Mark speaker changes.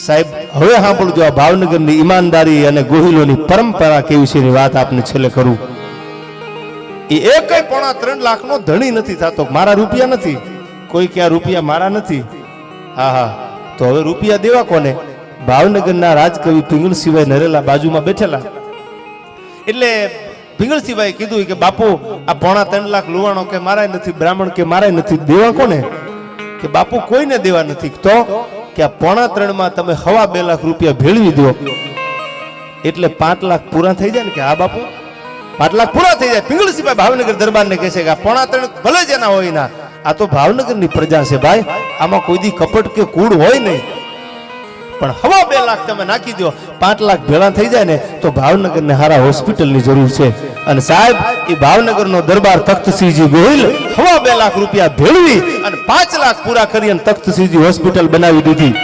Speaker 1: સાહેબ હવે સાંભળજો આ ભાવનગરની ઈમાનદારી અને ગોહિલોની પરંપરા કેવી છે એની વાત આપને છેલ્લે કરું. એ એકય 3.5 લાખનો ધણી નથી થતો. મારા રૂપિયા નથી, કોઈ ક્યાં રૂપિયા મારા નથી. હા હા, તો હવે રૂપિયા દેવા કોને? ભાવનગરના રાજકવિ પિંગળસિંહભાઈ નરેલા બાજુમાં બેઠેલા. એટલે પિંગળસિંહભાઈ કીધું કે બાપુ આ 3.5 લાખ લુવાણો કે મારાય નથી, બ્રાહ્મણ કે મારાય નથી, દેવા કોને? કે બાપુ કોઈને દેવા નથી. તો કે આ 3.5 માં તમે 2.5 લાખ રૂપિયા ભેળવી દો એટલે 5 લાખ પૂરા થઈ જાય ને. કે હા બાપુ 5 લાખ પૂરા થઈ જાય. પિંગળસિંહભાઈ ભાવનગર દરબારને કહે છે કે આ 3.5 ભલે જ એના હોય ના, આ તો ભાવનગરની પ્રજા છે ભાઈ, આમાં કોઈ દી કપટ કે કૂડ હોય નહીં, પણ 2.5 લાખ તમે નાખી દો, 5 લાખ ભેળા થઈ જાય ને તો ભાવનગરને હારા હોસ્પિટલની જરૂર છે. અને સાહેબ એ ભાવનગરનો દરબાર તખ્તસિંહજી ગોહિલ 2.5 લાખ રૂપિયા ભેળવી અને 5 લાખ પૂરા કરી અને તખ્તસિંહજી હોસ્પિટલ બનાવી દીધી.